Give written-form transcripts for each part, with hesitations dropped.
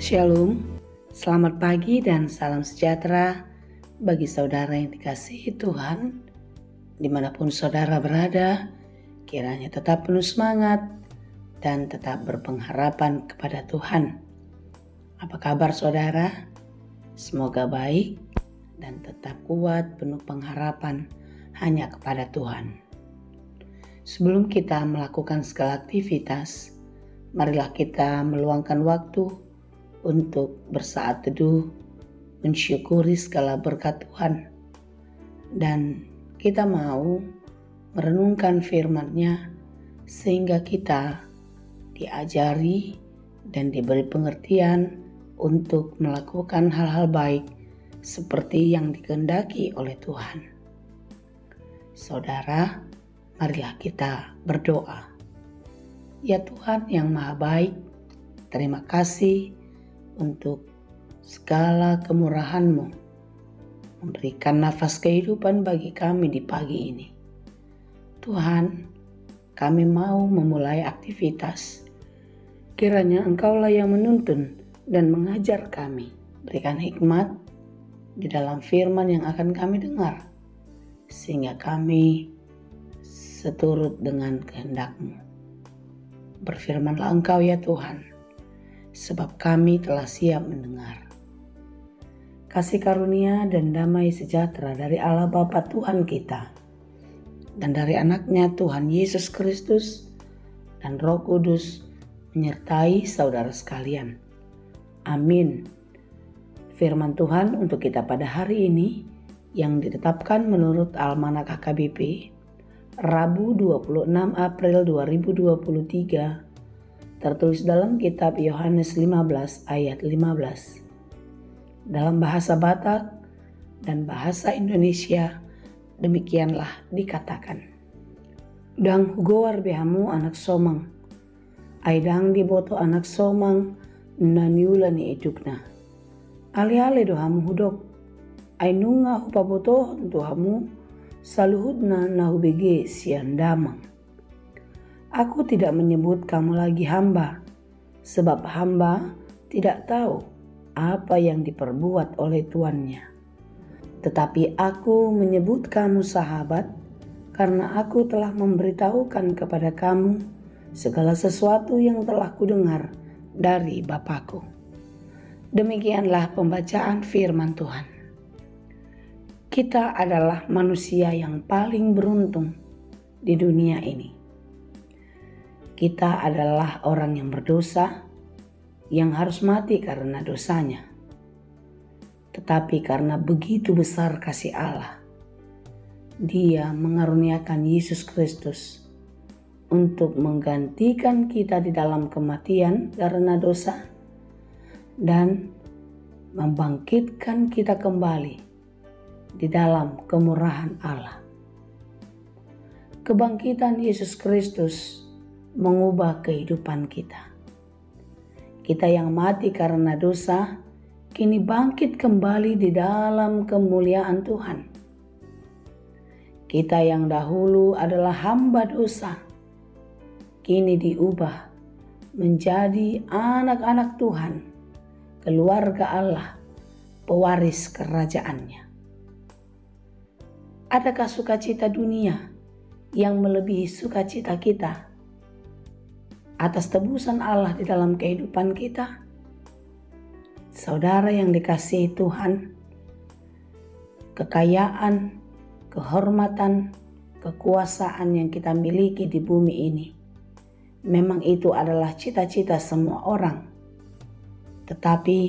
Shalom, selamat pagi dan salam sejahtera bagi saudara yang dikasihi Tuhan. Dimanapun saudara berada, kiranya tetap penuh semangat dan tetap berpengharapan kepada Tuhan. Apa kabar saudara? Semoga baik dan tetap kuat penuh pengharapan hanya kepada Tuhan. Sebelum kita melakukan segala aktivitas, marilah kita meluangkan waktu untuk bersaat teduh, mensyukuri segala berkat Tuhan. Dan kita mau merenungkan firman-Nya sehingga kita diajari dan diberi pengertian untuk melakukan hal-hal baik seperti yang dikehendaki oleh Tuhan. Saudara, marilah kita berdoa. Ya Tuhan yang Maha Baik, terima kasih untuk segala kemurahan-Mu, memberikan nafas kehidupan bagi kami di pagi ini. Tuhan, kami mau memulai aktivitas. Kiranya Engkaulah yang menuntun dan mengajar kami. Berikan hikmat di dalam firman yang akan kami dengar, sehingga kami seturut dengan kehendak-Mu. Berfirmanlah Engkau ya Tuhan, sebab kami telah siap mendengar. Kasih karunia dan damai sejahtera dari Allah Bapa Tuhan kita dan dari anaknya Tuhan Yesus Kristus dan Roh Kudus menyertai saudara sekalian. Amin. Firman Tuhan untuk kita pada hari ini yang ditetapkan menurut Almanak HKBP Rabu 26 April 2023 tertulis dalam kitab Yohanes 15 ayat 15. Dalam bahasa Batak dan bahasa Indonesia demikianlah dikatakan. Dang hugoar behamu anak somang, aidang diboto anak somang naniula ni edukna. Ale-ale dohamu hudok, ainunga hupaboto dohamu saluhudna nahubege siandamang. Aku tidak menyebut kamu lagi hamba, sebab hamba tidak tahu apa yang diperbuat oleh tuannya. Tetapi aku menyebut kamu sahabat, karena aku telah memberitahukan kepada kamu segala sesuatu yang telah kudengar dari Bapa-Ku. Demikianlah pembacaan firman Tuhan. Kita adalah manusia yang paling beruntung di dunia ini. Kita adalah orang yang berdosa, yang harus mati karena dosanya. Tetapi karena begitu besar kasih Allah, Dia mengaruniakan Yesus Kristus untuk menggantikan kita di dalam kematian karena dosa dan membangkitkan kita kembali di dalam kemurahan Allah. Kebangkitan Yesus Kristus mengubah kehidupan kita. Kita yang mati karena dosa, kini bangkit kembali di dalam kemuliaan Tuhan. Kita yang dahulu adalah hamba dosa, kini diubah menjadi anak-anak Tuhan, keluarga Allah, pewaris kerajaannya. Adakah sukacita dunia yang melebihi sukacita kita atas tebusan Allah di dalam kehidupan kita? Saudara yang dikasihi Tuhan, kekayaan, kehormatan, kekuasaan yang kita miliki di bumi ini, memang itu adalah cita-cita semua orang. Tetapi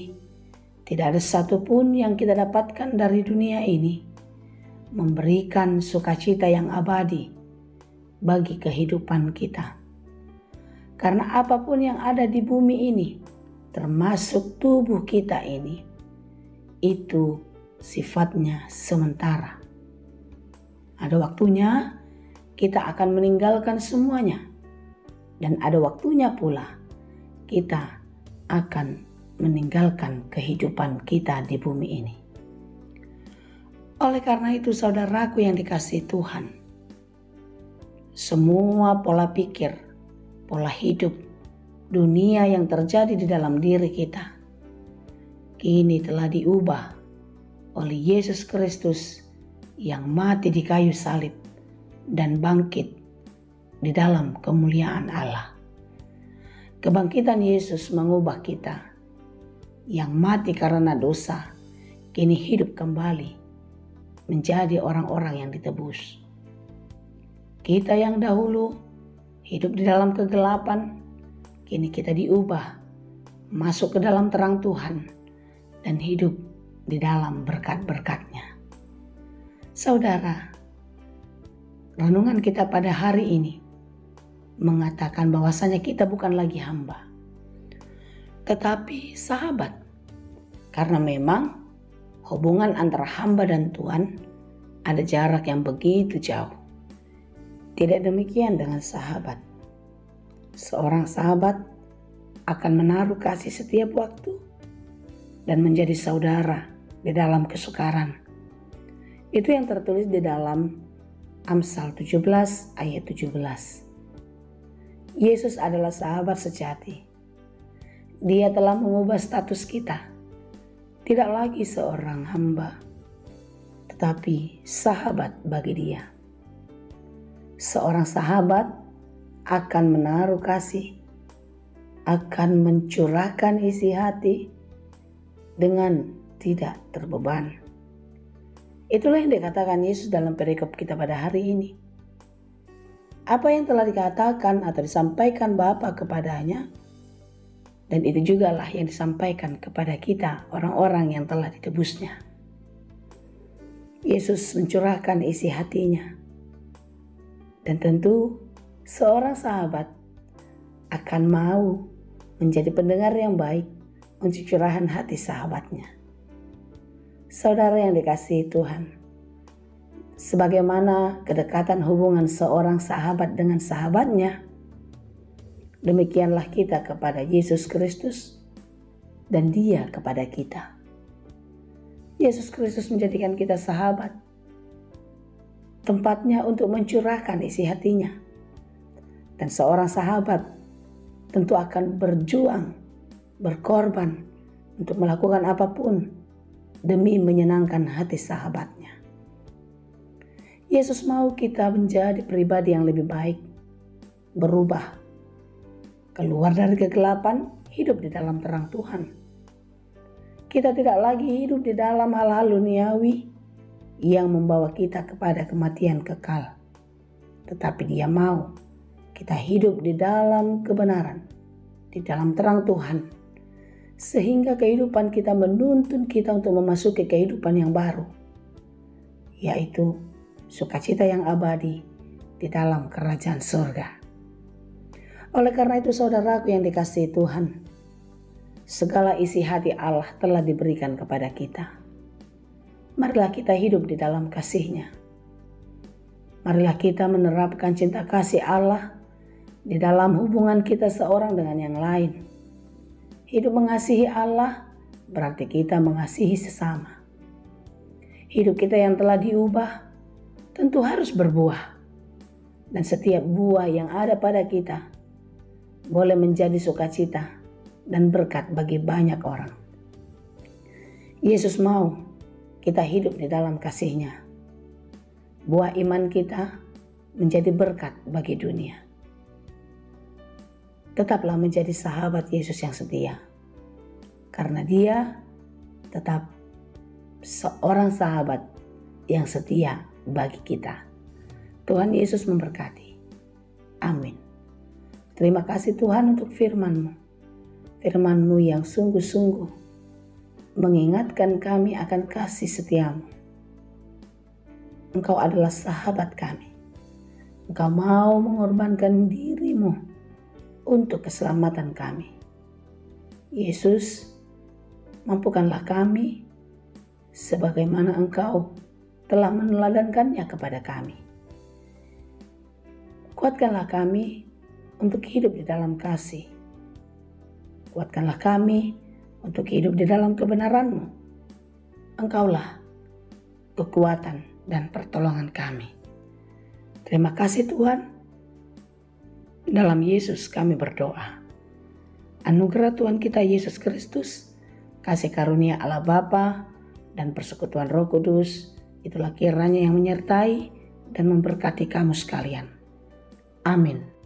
tidak ada satupun yang kita dapatkan dari dunia ini memberikan sukacita yang abadi bagi kehidupan kita. Karena apapun yang ada di bumi ini, termasuk tubuh kita ini, itu sifatnya sementara. Ada waktunya kita akan meninggalkan semuanya, dan ada waktunya pula kita akan meninggalkan kehidupan kita di bumi ini. Oleh karena itu saudaraku yang dikasihi Tuhan, semua pola pikir, pola hidup, dunia yang terjadi di dalam diri kita kini telah diubah oleh Yesus Kristus yang mati di kayu salib dan bangkit di dalam kemuliaan Allah. Kebangkitan Yesus mengubah kita yang mati karena dosa, kini hidup kembali menjadi orang-orang yang ditebus. Kita yang dahulu hidup di dalam kegelapan, kini kita diubah masuk ke dalam terang Tuhan dan hidup di dalam berkat-berkat-Nya. Saudara, renungan kita pada hari ini mengatakan bahwasanya kita bukan lagi hamba, tetapi sahabat. Karena memang hubungan antara hamba dan Tuhan ada jarak yang begitu jauh. Tidak demikian dengan sahabat. Seorang sahabat akan menaruh kasih setiap waktu dan menjadi saudara di dalam kesukaran. Itu yang tertulis di dalam Amsal 17 ayat 17. Yesus adalah sahabat sejati. Dia telah mengubah status kita. Tidak lagi seorang hamba, tetapi sahabat bagi Dia. Seorang sahabat akan menaruh kasih, akan mencurahkan isi hati dengan tidak terbeban. Itulah yang dikatakan Yesus dalam perikop kita pada hari ini. Apa yang telah dikatakan atau disampaikan Bapa kepadanya, dan itu jugalah yang disampaikan kepada kita, orang-orang yang telah ditebusnya. Yesus mencurahkan isi hatinya. Dan tentu seorang sahabat akan mau menjadi pendengar yang baik untuk curahan hati sahabatnya. Saudara yang dikasihi Tuhan, sebagaimana kedekatan hubungan seorang sahabat dengan sahabatnya, demikianlah kita kepada Yesus Kristus dan Dia kepada kita. Yesus Kristus menjadikan kita sahabat, tempatnya untuk mencurahkan isi hatinya. Dan seorang sahabat tentu akan berjuang, berkorban untuk melakukan apapun demi menyenangkan hati sahabatnya. Yesus mau kita menjadi pribadi yang lebih baik, berubah, keluar dari kegelapan, hidup di dalam terang Tuhan. Kita tidak lagi hidup di dalam hal-hal duniawi yang membawa kita kepada kematian kekal. Tetapi Dia mau kita hidup di dalam kebenaran, di dalam terang Tuhan, sehingga kehidupan kita menuntun kita untuk memasuki kehidupan yang baru, yaitu sukacita yang abadi di dalam kerajaan surga. Oleh karena itu, saudaraku yang dikasihi Tuhan, segala isi hati Allah telah diberikan kepada kita. Marilah kita hidup di dalam kasih-Nya. Marilah kita menerapkan cinta kasih Allah di dalam hubungan kita seorang dengan yang lain. Hidup mengasihi Allah berarti kita mengasihi sesama. Hidup kita yang telah diubah tentu harus berbuah. Dan setiap buah yang ada pada kita boleh menjadi sukacita dan berkat bagi banyak orang. Yesus mau kita hidup di dalam kasih-Nya. Buah iman kita menjadi berkat bagi dunia. Tetaplah menjadi sahabat Yesus yang setia, karena Dia tetap seorang sahabat yang setia bagi kita. Tuhan Yesus memberkati. Amin. Terima kasih Tuhan untuk firman-Mu. Firman-Mu yang sungguh-sungguh mengingatkan kami akan kasih setia-Mu. Engkau adalah sahabat kami. Engkau mau mengorbankan diri-Mu untuk keselamatan kami. Yesus, mampukanlah kami sebagaimana Engkau telah meneladankannya kepada kami. Kuatkanlah kami untuk hidup di dalam kasih. Kuatkanlah kami untuk hidup di dalam kebenaran-Mu. Engkaulah kekuatan dan pertolongan kami. Terima kasih Tuhan. Dalam Yesus kami berdoa. Anugerah Tuhan kita Yesus Kristus, kasih karunia Allah Bapa dan persekutuan Roh Kudus itulah kiranya yang menyertai dan memberkati kamu sekalian. Amin.